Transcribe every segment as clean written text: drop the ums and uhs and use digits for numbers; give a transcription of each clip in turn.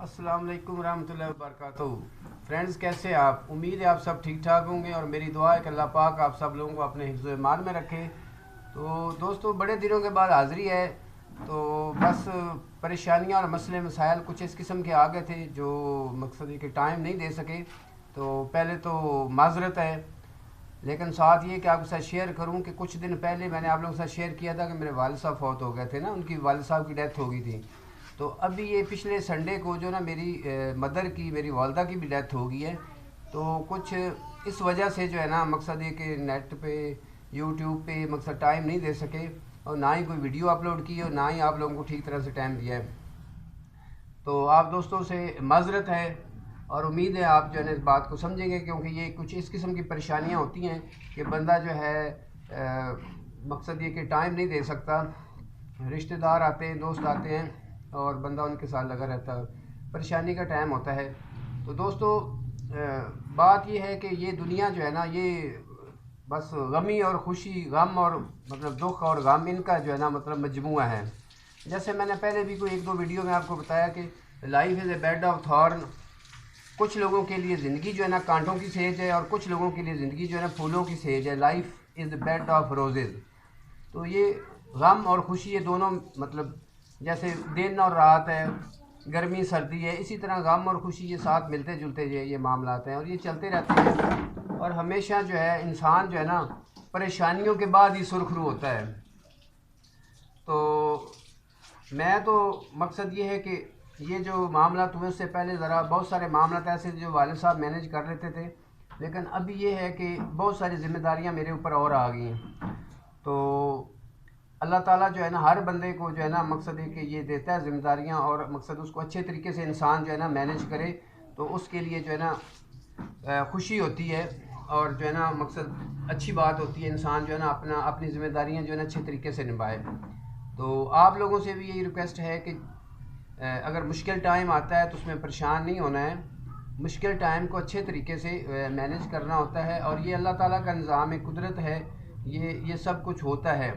अस्सलाम वालेकुम रहमतुल्लाहि व बरकातहू। फ्रेंड्स, कैसे हैं आप? उम्मीद है आप सब ठीक ठाक होंगे और मेरी दुआ है कि अल्लाह पाक आप सब लोगों को अपने हिफ्ज़ व ईमान में रखे। तो दोस्तों, बड़े दिनों के बाद हाज़िरी है। तो बस परेशानियां और मसले मसाइल कुछ इस किस्म के आ गए थे जो मकसद है कि टाइम नहीं दे सके। तो पहले तो माजरत है, लेकिन साथ ये कि आपके साथ शेयर करूं कि कुछ दिन पहले मैंने आप लोगों के साथ शेयर किया था कि मेरे वालिद साहब फौत हो गए थे ना, उनकी वालिद साहब की डेथ हो गई थी। तो अभी ये पिछले संडे को जो ना मेरी मदर की, मेरी वालदा की भी डेथ हो गई है। तो कुछ इस वजह से जो है ना, मकसद ये कि नेट पे, यूट्यूब पे मकसद टाइम नहीं दे सके और ना ही कोई वीडियो अपलोड की और ना ही आप लोगों को ठीक तरह से टाइम दिया है। तो आप दोस्तों से माजरत है और उम्मीद है आप जो है ना इस बात को समझेंगे, क्योंकि ये कुछ इस किस्म की परेशानियां होती हैं कि बंदा जो है मकसद ये कि टाइम नहीं दे सकता। रिश्तेदार आते हैं, दोस्त आते हैं और बंदा उनके साथ लगा रहता है, परेशानी का टाइम होता है। तो दोस्तों, बात ये है कि ये दुनिया जो है ना, ये बस गमी और खुशी, गम और मतलब दुख और गम, इनका जो है ना मतलब मजमुआ है। जैसे मैंने पहले भी कोई एक दो वीडियो में आपको बताया कि life is a bed of thorn. कुछ लोगों के लिए ज़िंदगी जो है ना कांटों की सेज है और कुछ लोगों के लिए ज़िंदगी जो है ना फूलों की सेज है। Life is the bed of roses. तो ये गम और खुशी, ये दोनों मतलब जैसे दिन और रात है, गर्मी सर्दी है, इसी तरह गम और खुशी ये साथ मिलते जुलते ये मामलात हैं और ये चलते रहते हैं। और हमेशा जो है इंसान जो है ना परेशानियों के बाद ही सुरखरू होता है। तो मैं तो मकसद ये है कि ये जो मामला हुए उससे पहले ज़रा बहुत सारे मामला ऐसे जो वालिद साहब मैनेज कर लेते थे, लेकिन अभी ये है कि बहुत सारी ज़िम्मेदारियां मेरे ऊपर और आ गई हैं। तो अल्लाह ताला जो है ना हर बंदे को जो है ना मकसद है कि ये देता है ज़िम्मेदारियां, और मकसद उसको अच्छे तरीके से इंसान जो है ना मैनेज करे, तो उसके लिए जो है ना खुशी होती है और जो है ना मकसद अच्छी बात होती है। इंसान जो है ना अपनी ज़िम्मेदारियां जो है ना अच्छे तरीके से निभाए। तो आप लोगों से भी यही रिक्वेस्ट है कि अगर मुश्किल टाइम आता है तो उसमें परेशान नहीं होना है। मुश्किल टाइम को अच्छे तरीके से मैनेज करना होता है और ये अल्लाह ताला का निज़ाम कुदरत है। ये सब कुछ होता है।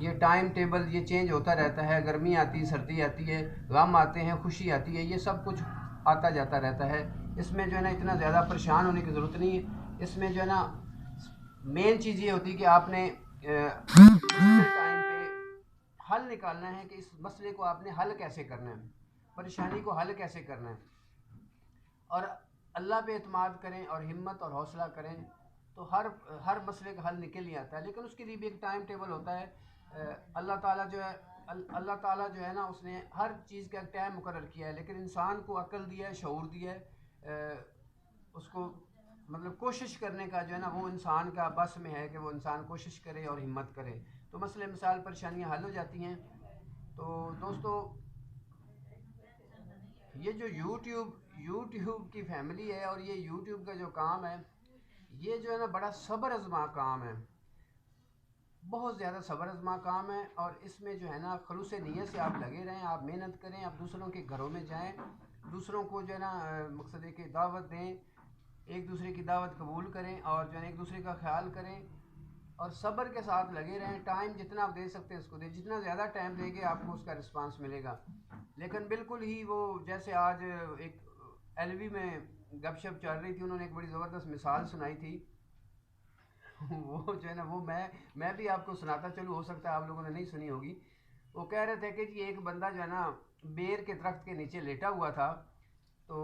ये टाइम टेबल ये चेंज होता रहता है। गर्मी आती है, सर्दी आती है, गम आते हैं, खुशी आती है, ये सब कुछ आता जाता रहता है। इसमें जो है ना इतना ज़्यादा परेशान होने की ज़रूरत नहीं है। इसमें जो है ना मेन चीज़ ये होती है कि आपने मुश्किल टाइम पे हल निकालना है कि इस मसले को आपने हल कैसे करना है, परेशानी को हल कैसे करना है, और अल्लाह पे एतमाद करें और हिम्मत और हौसला करें तो हर हर मसले का हल निकल ही आता है। लेकिन उसके लिए भी एक टाइम टेबल होता है। अल्लाह ताला जो है अल्लाह ताला जो है ना उसने हर चीज़ का एक टाइम मुकर्रर किया है, लेकिन इंसान को अक्ल दिया है, शऊर दिया है। उसको मतलब कोशिश करने का जो है ना वो इंसान का बस में है कि वो इंसान कोशिश करे और हिम्मत करे, तो मसले मसाइल परेशानियां हल हो जाती हैं। तो दोस्तों, ये जो यूट्यूब की फैमिली है और ये यूट्यूब का जो काम है, ये जो है ना बड़ा सब्र आजमा काम है। बहुत ज़्यादा सब्र आजमा काम है और इसमें जो है ना खलूस नीयत से आप लगे रहें, आप मेहनत करें, आप दूसरों के घरों में जाएं, दूसरों को जो है ना मकसद है कि दावत दें, एक दूसरे की दावत कबूल करें और जो है एक दूसरे का ख्याल करें और सब्र के साथ लगे रहें। टाइम जितना आप दे सकते हैं उसको दें, जितना ज़्यादा टाइम देंगे आपको उसका रिस्पांस मिलेगा। लेकिन बिल्कुल ही वो जैसे आज एक एलवी में गपशप चल रही थी, उन्होंने एक बड़ी ज़बरदस्त मिसाल सुनाई थी। वो जो है ना वो मैं भी आपको सुनाता चलूँ, हो सकता है आप लोगों ने नहीं सुनी होगी। वो कह रहे थे कि जी एक बंदा जो है ना बेर के दरख्त के नीचे लेटा हुआ था। तो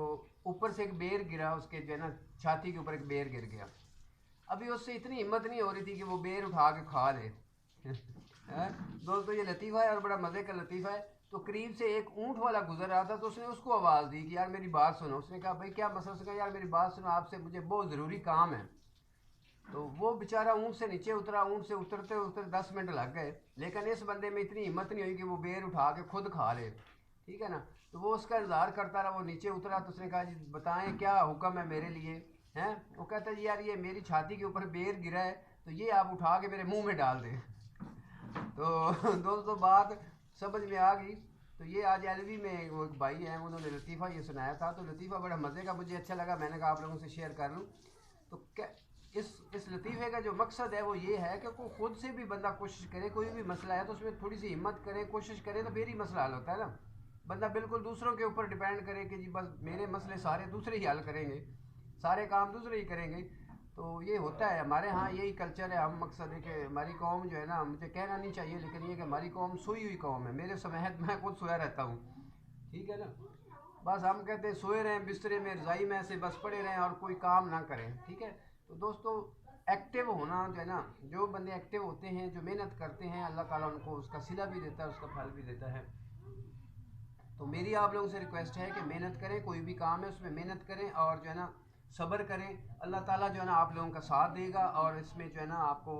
ऊपर से एक बेर गिरा, उसके जो है ना छाती के ऊपर एक बेर गिर गया। अभी उससे इतनी हिम्मत नहीं हो रही थी कि वो बेर उठा के खा ले। हैं? दोस्तों, ये लतीफ़ा है और बड़ा मज़े का लतीफ़ा है। तो करीब से एक ऊँट वाला गुजर रहा था, तो उसने उसको आवाज़ दी कि यार मेरी बात सुनो। उसने कहा भाई क्या मसला? उसने कहा यार मेरी बात सुनो, आपसे मुझे बहुत ज़रूरी काम है। तो वो बेचारा ऊँट से नीचे उतरा, ऊँट से उतरते उतरते 10 मिनट लग गए, लेकिन इस बंदे में इतनी हिम्मत नहीं हुई कि वो बेर उठा के खुद खा ले। ठीक है ना? तो वो उसका इंतज़ार करता रहा। वो नीचे उतरा तो उसने कहा जी बताएं क्या हुक्म है मेरे लिए। हैं? वो कहता है जी यार ये मेरी छाती के ऊपर बेर गिरा है, तो ये आप उठा के मेरे मुंह में डाल दें। तो दोस्तों, बात समझ में आ गई। तो ये आज एलवी में वो एक भाई हैं, उन्होंने लतीफ़ा ये सुनाया था। तो लतीफ़ा बड़ा मज़े का, मुझे अच्छा लगा, मैंने कहा आप लोगों से शेयर कर लूँ। तो क्या इस लतीफ़े का जो मकसद है वो ये है कि को खुद से भी बंदा कोशिश करे, कोई भी मसला है तो उसमें थोड़ी सी हिम्मत करे, कोशिश करे, तो फिर ही मसला हल होता है ना। बंदा बिल्कुल दूसरों के ऊपर डिपेंड करे कि जी बस मेरे मसले सारे दूसरे ही हल करेंगे, सारे काम दूसरे ही करेंगे, तो ये होता है हमारे यहाँ, यही कल्चर है। हम मकसद है कि हमारी कौम जो है ना, मुझे कहना नहीं चाहिए लेकिन ये कि हमारी कौम सोई हुई कौम है। मेरे समेत मैं खुद सोया रहता हूँ, ठीक है ना। बस हम कहते हैं सोए रहें बिस्तरे में, रज़ाई में से बस पड़े रहें और कोई काम ना करें, ठीक है। तो दोस्तों एक्टिव होना जो है ना, जो बंदे एक्टिव होते हैं, जो मेहनत करते हैं, अल्लाह ताला उनको उसका सिला भी देता है, उसका फल भी देता है। तो मेरी आप लोगों से रिक्वेस्ट है कि मेहनत करें, कोई भी काम है उसमें मेहनत करें और जो है ना सब्र करें। अल्लाह ताला जो है ना आप लोगों का साथ देगा और इसमें जो है ना आपको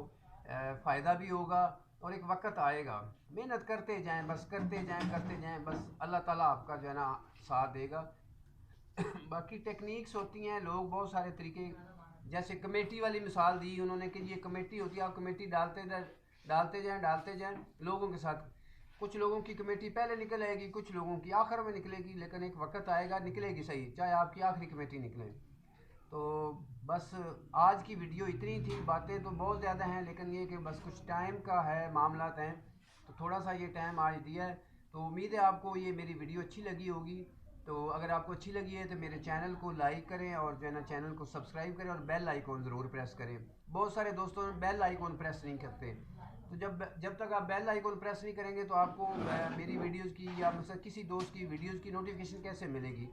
फ़ायदा भी होगा। और एक वक्त आएगा, मेहनत करते जाएं, बस करते जाएं, बस अल्लाह ताला आपका जो है ना साथ देगा। बाकी टेक्निक्स होती हैं, लोग बहुत सारे तरीके, जैसे कमेटी वाली मिसाल दी उन्होंने कि ये कमेटी होती है, आप कमेटी डालते जाएं लोगों के साथ। कुछ लोगों की कमेटी पहले निकल आएगी, कुछ लोगों की आखिर में निकलेगी, लेकिन एक वक्त आएगा निकलेगी सही, चाहे आपकी आखिरी कमेटी निकले। तो बस आज की वीडियो इतनी थी, बातें तो बहुत ज़्यादा हैं लेकिन ये कि बस कुछ टाइम का है, मामलात हैं, तो थोड़ा सा ये टाइम आज दिया है। तो उम्मीद है आपको ये मेरी वीडियो अच्छी लगी होगी। तो अगर आपको अच्छी लगी है तो मेरे चैनल को लाइक करें और जो है ना चैनल को सब्सक्राइब करें और बेल आइकॉन ज़रूर प्रेस करें। बहुत सारे दोस्तों बेल आइकॉन प्रेस नहीं करते, तो जब तक आप बेल आइकॉन प्रेस नहीं करेंगे तो आपको मेरी वीडियोस की या मतलब किसी दोस्त की वीडियोस की नोटिफिकेशन कैसे मिलेगी।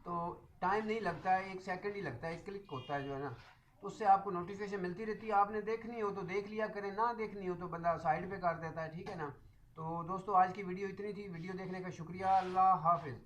तो टाइम नहीं लगता है, 1 सेकंड ही लगता है, एक क्लिक होता है जो है ना, तो उससे आपको नोटिफिकेशन मिलती रहती है। आपने देखनी हो तो देख लिया करें, ना देखनी हो तो बंदा साइड पे कर देता है, ठीक है ना। तो दोस्तों आज की वीडियो इतनी थी, वीडियो देखने का शुक्रिया, अल्लाह हाफिज़।